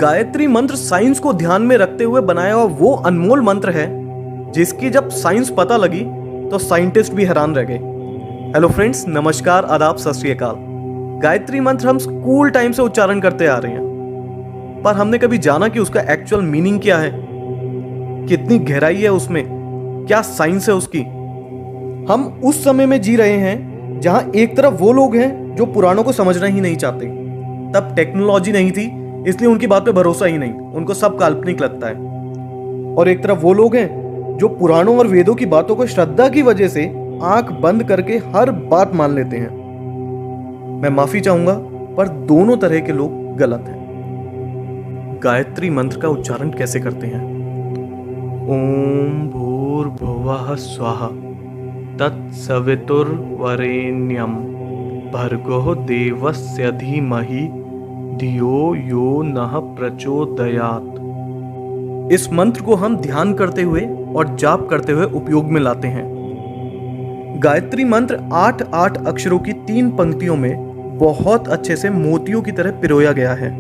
गायत्री मंत्र साइंस को ध्यान में रखते हुए बनाया हुआ वो अनमोल मंत्र है जिसकी जब साइंस पता लगी तो साइंटिस्ट भी हैरान रह गए। हेलो फ्रेंड्स, नमस्कार, आदाब, सत श्री अकाल। गायत्री मंत्र हम स्कूल टाइम से उच्चारण करते आ रहे हैं, पर हमने कभी जाना कि उसका एक्चुअल मीनिंग क्या है, कितनी गहराई है उसमें, क्या साइंस है उसकी। हम उस समय में जी रहे हैं जहां एक तरफ वो लोग हैं जो पुराणों को समझना ही नहीं चाहते। तब टेक्नोलॉजी नहीं थी, इसलिए उनकी बात पे भरोसा ही नहीं, उनको सब काल्पनिक लगता है। और एक तरफ वो लोग हैं जो पुराणों और वेदों की बातों को श्रद्धा की वजह से आंख बंद करके हर बात मान लेते हैं। मैं माफी चाहूंगा, पर दोनों तरह के लोग गलत हैं। गायत्री मंत्र का उच्चारण कैसे करते हैं? ओम भूर्भुवः स्वः तत्सवितुर्वरेण्यं भर्गो देवस्य धीमहि धियो यो नः प्रचोदयात्। इस मंत्र को हम ध्यान करते हुए और जाप करते हुए उपयोग में लाते हैं। गायत्री मंत्र 8 अक्षरों की 3 पंक्तियों में बहुत अच्छे से मोतियों की तरह पिरोया गया है।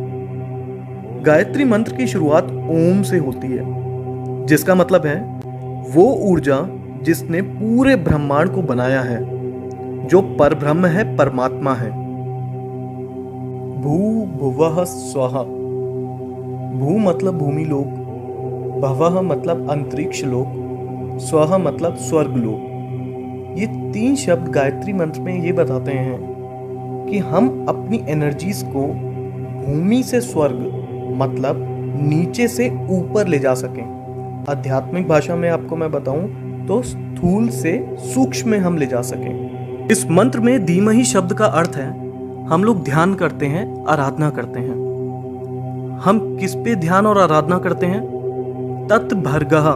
गायत्री मंत्र की शुरुआत ओम से होती है, जिसका मतलब है वो ऊर्जा जिसने पूरे ब्रह्मांड को बनाया है, जो परब्रह्म है, परमात्मा है। भू भुवः स्वः। भू मतलब भूमि लोक, भवः मतलब अंतरिक्ष लोक, स्वः मतलब स्वर्ग लोक। ये 3 शब्द गायत्री मंत्र में ये बताते हैं कि हम अपनी एनर्जीज को भूमि से स्वर्ग मतलब नीचे से ऊपर ले जा सकें। आध्यात्मिक भाषा में आपको मैं बताऊं तो स्थूल से सूक्ष्म में हम ले जा सकें। इस मंत्र में धीमहि शब्द का अर्थ है हम लोग ध्यान करते हैं, आराधना करते हैं। हम किस पे ध्यान और आराधना करते हैं? तत्भर्गः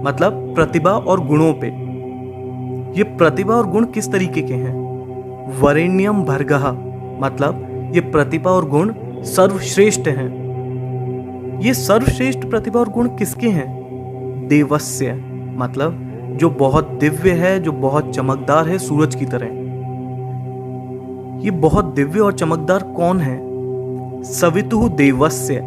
मतलब प्रतिभा और गुणों पे। ये प्रतिभा और गुण किस तरीके के हैं? वरेण्यम भर्गः मतलब ये प्रतिभा और गुण सर्वश्रेष्ठ हैं। ये सर्वश्रेष्ठ प्रतिभा और गुण किसके हैं? देवस्य मतलब जो बहुत दिव्य है, जो बहुत चमकदार है, सूरज की तरह। ये बहुत दिव्य और चमकदार कौन है? सवितुः देवस्य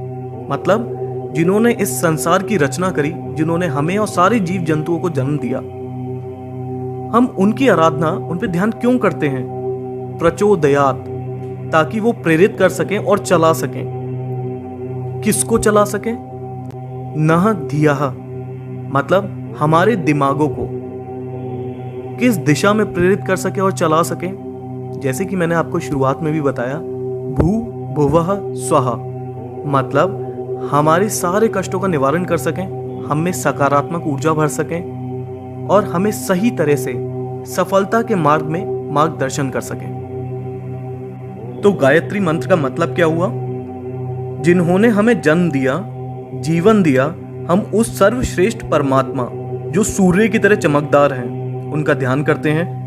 मतलब जिन्होंने इस संसार की रचना करी, जिन्होंने हमें और सारे जीव जंतुओं को जन्म दिया। हम उनकी आराधना, उन पे ध्यान क्यों करते हैं? प्रचोदयात्, ताकि वो प्रेरित कर सकें और चला सकें। किसको चला सकें? नः धियः मतलब हमारे दिमागों को किस दिशा में प्रेरित कर सके और चला सके। जैसे कि मैंने आपको शुरुआत में भी बताया, भू भुवः स्वः मतलब हमारे सारे कष्टों का निवारण कर सकें, हम में सकारात्मक ऊर्जा भर सकें और हमें सही तरह से सफलता के मार्ग में मार्गदर्शन कर सकें। तो गायत्री मंत्र का मतलब क्या हुआ? जिन्होंने हमें जन्म दिया, जीवन दिया, हम उस सर्वश्रेष्ठ परमात्मा जो सूर्य की तरह चमकदार हैं, उनका ध्यान करते हैं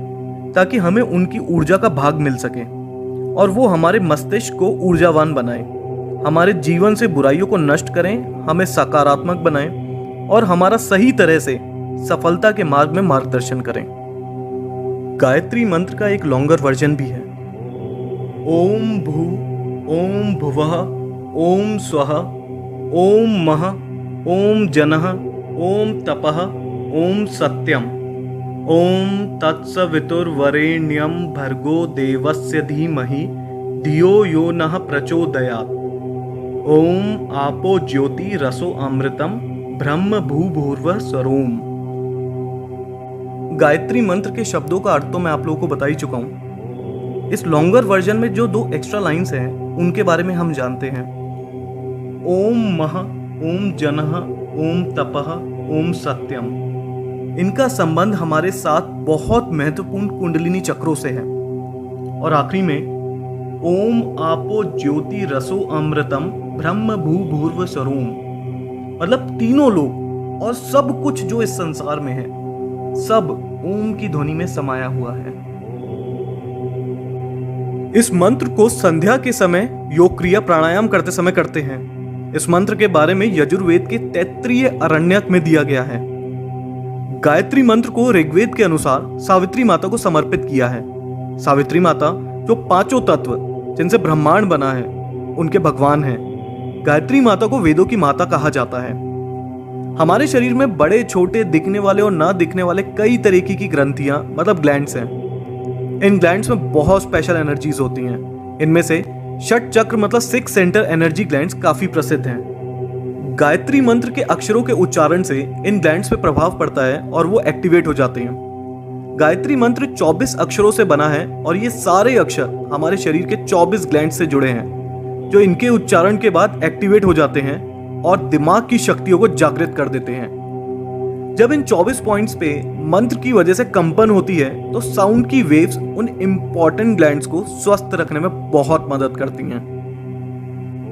ताकि हमें उनकी ऊर्जा का भाग मिल सके और वो हमारे मस्तिष्क को ऊर्जावान बनाए, हमारे जीवन से बुराइयों को नष्ट करें, हमें सकारात्मक बनाएं और हमारा सही तरह से सफलता के मार्ग में मार्गदर्शन करें। गायत्री मंत्र का एक लॉन्गर वर्जन भी है। ओम भू, ओम भुवः, ओम स्वः, ओम मः, ओम जनः, ओम तपः, ओम सत्यम, ओम तत्सवितुर्वरेण्यं भर्गो देवस्य धीमहि धियो यो नः प्रचोदयात्। ओम आपो ज्योति रसो अमृतम ब्रह्म भूभुर्वः स्वरोम। गायत्री मंत्र के शब्दों का अर्थ तो मैं आप लोगों को बता ही चुका हूं। इस लॉन्गर वर्जन में जो 2 एक्स्ट्रा लाइंस हैं उनके बारे में हम जानते हैं। ओम मः, ओम जनः, ओम तपः, ओम सत्यम। इनका संबंध हमारे साथ बहुत महत्वपूर्ण कुंडलिनी चक्रों से है। और आखिरी में ओम आपो ज्योति रसो अमृतम ब्रह्म भूभुर्व स्वरोम मतलब तीनों लोग और सब कुछ जो इस संसार में है, सब ओम की ध्वनि में समाया हुआ है। इस मंत्र को संध्या के समय योग क्रिया प्राणायाम करते समय करते हैं। इस मंत्र के बारे में यजुर्वेद के तैत्तिरीय आरण्यक में दिया गया है। गायत्री मंत्र को ऋग्वेद के अनुसार सावित्री माता को समर्पित किया है। सावित्री माता जो 5 तत्व जिनसे ब्रह्मांड बना है, उनके भगवान हैं। गायत्री माता को वेदों की माता कहा जाता है। हमारे शरीर में बड़े छोटे दिखने वाले और ना दिखने वाले कई तरीके की ग्रंथियां मतलब ग्लैंड्स हैं। इन ग्लैंड्स में बहुत स्पेशल एनर्जीज होती हैं। इनमें से षट चक्र मतलब 6 सेंटर एनर्जी ग्लैंड्स काफी प्रसिद्ध हैं। गायत्री मंत्र के अक्षरों के उच्चारण से इन ग्लैंड्स पे प्रभाव पड़ता है और वो एक्टिवेट हो जाते हैं। गायत्री मंत्र 24 अक्षरों से बना है और ये सारे अक्षर हमारे शरीर के 24 ग्लैंड से जुड़े हैं, जो इनके उच्चारण के बाद एक्टिवेट हो जाते हैं और दिमाग की शक्तियों को जागृत कर देते हैं। जब इन 24 पॉइंट्स पे मंत्र की वजह से कंपन होती है तो साउंड की वेव्स उन इंपॉर्टेंट ग्लैंड्स को स्वस्थ रखने में बहुत मदद करती हैं।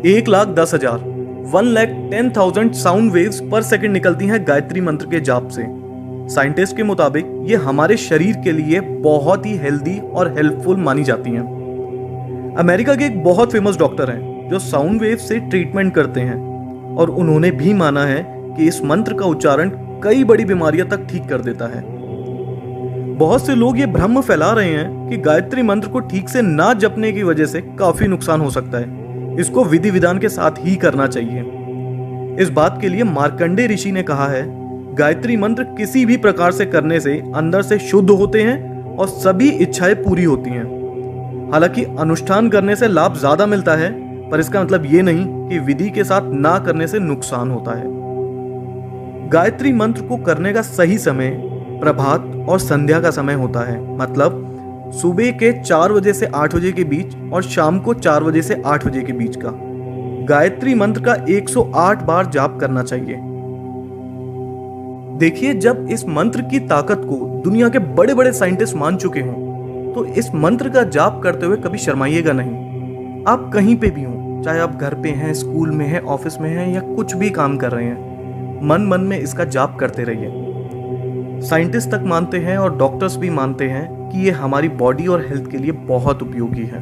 1,10,000 1,10,000 साउंड वेव्स पर सेकंड निकलती हैं गायत्री मंत्र के जाप से। साइंटिस्ट के मुताबिक ये हमारे शरीर के लिए बहुत ही हेल्दी और हेल्पफुल मानी जाती हैं। अमेरिका के एक बहुत फेमस डॉक्टर हैं जो साउंड वेव से ट्रीटमेंट करते हैं और उन्होंने भी माना है कि इस मंत्र का उच्चारण कई बड़ी बीमारियां तक ठीक कर देता है। बहुत से लोग ये भ्रम फैला रहे हैं कि गायत्री मंत्र को ठीक से ना जपने की वजह से काफी नुकसान हो सकता है। इसको विधि विधान के साथ ही करना चाहिए। इस बात के लिए मार्कंडेय ऋषि ने कहा है, गायत्री मंत्र किसी भी प्रकार से करने से अंदर से शुद्ध होते हैं और सभी इच्छाएं पूरी होती हैं। हालांकि अनुष्ठान करने से लाभ ज्यादा मिलता है, पर इसका मतलब ये नहीं कि विधि के साथ ना करने से नुकसान होता है। गायत्री मंत्र को करने का सही समय प्रभात और संध्या का समय होता है, मतलब सुबह के 4 बजे से 8 बजे के बीच और शाम को 4 बजे से 8 बजे के बीच का। गायत्री मंत्र का 108 बार जाप करना चाहिए। देखिए, जब इस मंत्र की ताकत को दुनिया के बड़े बड़े साइंटिस्ट मान चुके हों तो इस मंत्र का जाप करते हुए कभी शर्माइएगा नहीं। आप कहीं पे भी हों, चाहे आप घर पे हैं, स्कूल में हैं, ऑफिस में हैं या कुछ भी काम कर रहे हैं, मन मन में इसका जाप करते रहिए। साइंटिस्ट तक मानते हैं और डॉक्टर्स भी मानते हैं कि ये हमारी बॉडी और हेल्थ के लिए बहुत उपयोगी है।